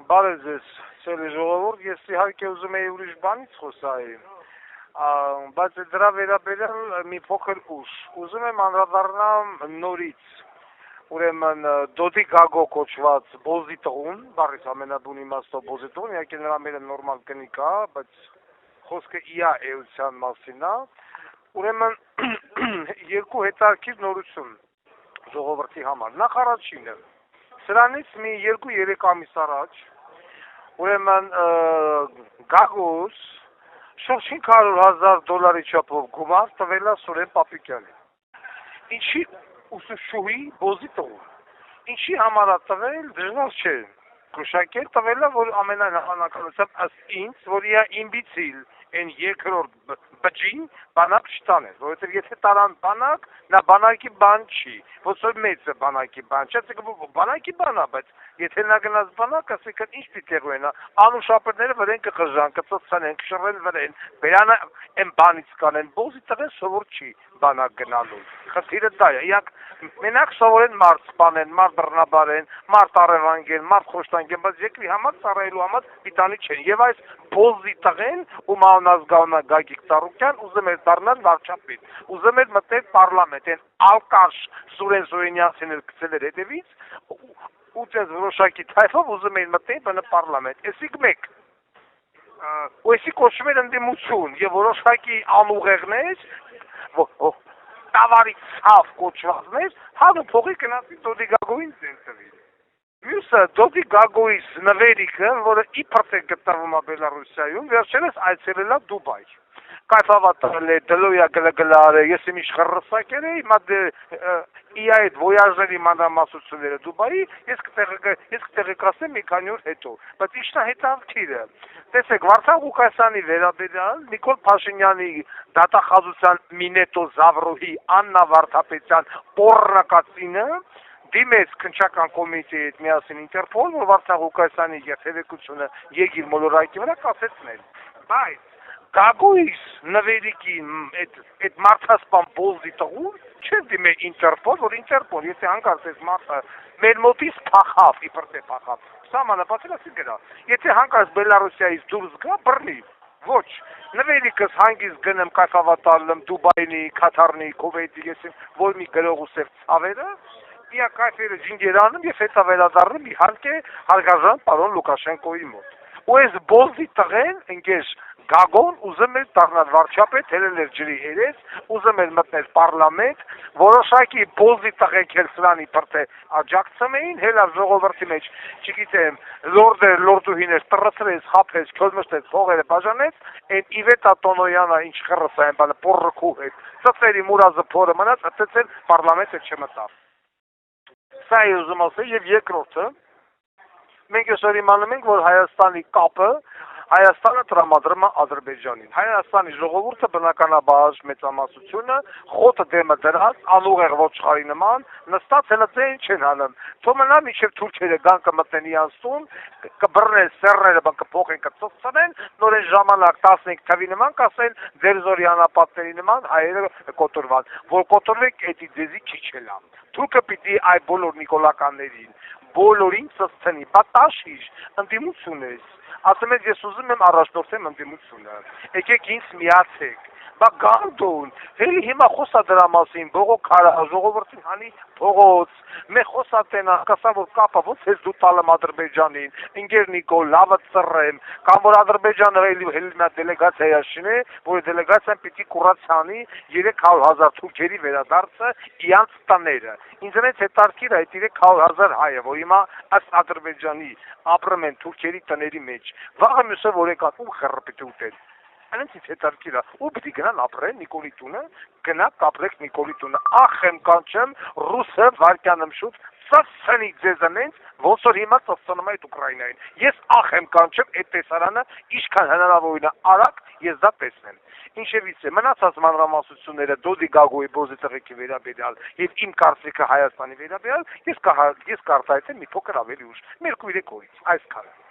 Բարև ձեզ, սիրելի ժողովուրդ, ես իհարկե ուզում եի ուրիշ բանից խոսայի, բայց դրա վերաբերյալ մի փոքր ուշ։ Ուզում եմ անդրադառնամ նորից, ուրեմն Դոդի Գագո կոչված Բոզի տղուն, բառից ամենաբուն իմաստով Բոզի տղուն, իհարկե նրա մերը նորմալ կնիկ է, բայց խոսքը իա էության մասին է, ուրեմն երկու հետաքրքիր նորություն ժողովրդի համար։ Նախ առաջինը, սրանից մի 2-3 ամիս առաջ, ուրեմն Գագոս շուրջ $500,000 չափով գումար տվել է Սուրեն Պապիկյանին։ Ինչի ուսուցչուհի Բոզի տղուն։ Ինչի համար է տվել, դժվար չէ գուշակել, տվել է, որ ամենայն հավանականությամբ ըստ ինձ, որ իա իմբիցիլ են երկրորդ բջին բանակ չտանել, որովհետև եթե տարան բանակ, նա բանակի բան չի, ոչ որ մեծ է բանակի բան, չէ, բանակի բան է, բայց եթե նա գնաց բանակ, ասիկն ինչ պիտի գույնա, անուշապերները վրեն կխժան, կծծանեն, կշռեն վրեն, բերանը են բանից կանեն, Բոզի տղեն սովոր չի բանակ գնալու, խնդիրը դա է, իրանք մենակ սովորեն մարդ սպանեն, մարդ բռնաբարեն, մարդ առևանգեն, մարդ խոշտանգեն, բայց երկրի համար ծառայելու համար պիտանի չեն, եւ այս Բոզի տղեն, ում անազգանունա Գագիկ Ծառուկյան, ուզում էր դառնալ վարչապետ, ուզում էր մտնել պարլամենտ, այն ալկաշ Սուրեն Սուրենյանցին էլ գցել էր հետևից, ու ձեզ որոշակի թայֆով ուզում էին մտնել բնը պարլամենտ, էսիկ մեկ, ու էսի կոչում էր ընդդիմություն, եւ որոշակի անուղեղներ, տավարի ցավ կոչվածներ, հանու փողի գնացի Դոդի Գագոյին ձեն տվի։ Մյուսը Դոդի Գագոյիս նվերիկը, որը իբրտ է գտնվում է Բելառուսիայում, վերջերս այցելել է Դուբայ։ Կայֆավատել է, դլոյա գլգլարը, ես իմ իշխռսակեր է, հիմա իա այդ ոյաժների մանրամասությունները Դուբայի, ես կտեղեկացնեմ մի քանի օր հետո, բայց ինչն է հետաքրքիրը։ Տեսեք, Վարդան Ղուկասյանի վերաբերյալ Նիկոլ Փաշինյանի դատախազության Մինետո Զավրոհի Աննա Վարդապետյան պոռնակացինը դիմեց քննչական կոմիտեի հետ միասին Ինտերպոլ, որ Վարդան Ղուկասյանի երթևեկությունը Եգիր մոլորակի վրա կասեցնել։ Բայց Գագոյիս նվերիկի այդ մարդասպան Բոզի տղուն չէր դիմել Ինտերպոլ, որ Ինտերպոլ, եթե հանկարծ այս մարդը մեր մոտից փախավ, իբրտե փախավ, սահմանապատել ասի գրա, եթե հանկարծ Բելառուսիայից դուրս գա, բռնի, ոչ, նվերիկս հանգիստ գնեմ կայֆավատալեմ Դուբայնի, Քաթարնի, Քուվեյթի, ես որ մի գրող ու սև ցավերը, իա կայֆերը ջինգերանում եւ հետո վերադառնում իհարկե հարգարժան պարոն Լուկաշենկոյի մոտ։ Ու այս Բոզի տղեն, ընկեր Գագոն ուզում էր դառնալ վարչապետ, հելել էր ջրի երես, ուզում էր մտնել պարլամենտ, որոշակի Բոզի տղեկ էլ սրանի պրտե աջակցում էին, հելավ ժողովրդի մեջ, չգիտեմ, լորդուհիներ տրծրեց, խափեց, քոլմշտեց, փողերը բաժանեց, այն Իվետա Տոնոյանը ինչ խռս այն բանը պոռրկու հետ, ծծերի մուրազը փորը մնաց, ծծել պարլամենտը չմտավ։ Սա է ուզում ասել եւ երկրորդը, մենք այսօր իմանում ենք, որ Հայաստանի կապը Հայաստանը տրամադրում է Ադրբեջանին։ Հայաստանի ժողովուրդը բնականաբար մեծամասնությունը խոտը դեմը դրած, անուղեղ ոչխարի նման, նստած հենց այն չեն անում։ Թող մնա մինչև թուրքերը գան կմտնեն իրանց տուն, կբռնեն սեռները, կփոխեն, կծծծնեն, նորեն ժամանակ 15 թվի նման կասեն ձեր զորյանապատների նման հայերը կոտորվան, որ կոտորվեք էդի ձեզի քիչ էլ ամ։ Թուրքը պիտի այ բոլոր նիկոլականներին, բոլորին ծծծնի, պատաշիր, ընդդիմություն ես։ Ասում եք, ես ուզում եմ առաջնորդեմ ընդդիմությունը, եկեք ինձ միացեք, բա գանդուն, հելի հիմա խոսա դրա մասին, բողոք քարա, ժողովրդին հանի փողոց, մեր խոսա տենա, կասա որ կապա, ոնց ես դու տալեմ Ադրբեջանին, ընկեր Նիկոլ, լավը ծռեմ, կամ որ Ադրբեջանը հելի մի դելեգացիա շինե, որ դելեգացիան պիտի կուրացանի 300,000 թուրքերի վերադարձը իրանց տները։ Ինձնից հետարքիր այդ 300,000 հայը, որ հիմա ըստ Ադրբեջանի ապրում են թուրքերի տների մեջ, վաղը մյուսը որ եկան ու խռը պիտի ուտեն։ Այնց հետարքիր է, ու պիտի գնան ապրեն Նիկոլի տունը, գնա կապրեք Նիկոլի տունը, ախ եմ կանչեմ ռուսը վարկյանում շուտ, ծծծնի ձեզանենց, ոնց որ հիմա ծծծնում է այդ Ուկրաինային։ Ես ախ եմ կանչեմ այդ տեսարանը, ինչքան հնարավորին է արագ ես դա տեսնեմ։ Ինչևից է, մնացած մանրամասնությունները Դոդի Գագոյի Բոզի տղեկի վերաբերյալ եւ իմ կարծիքը Հայաստանի վերաբերյալ, ես կարտահայտեմ մի փոքր ավելի ուշ, 2-3 օրից, այսքանը։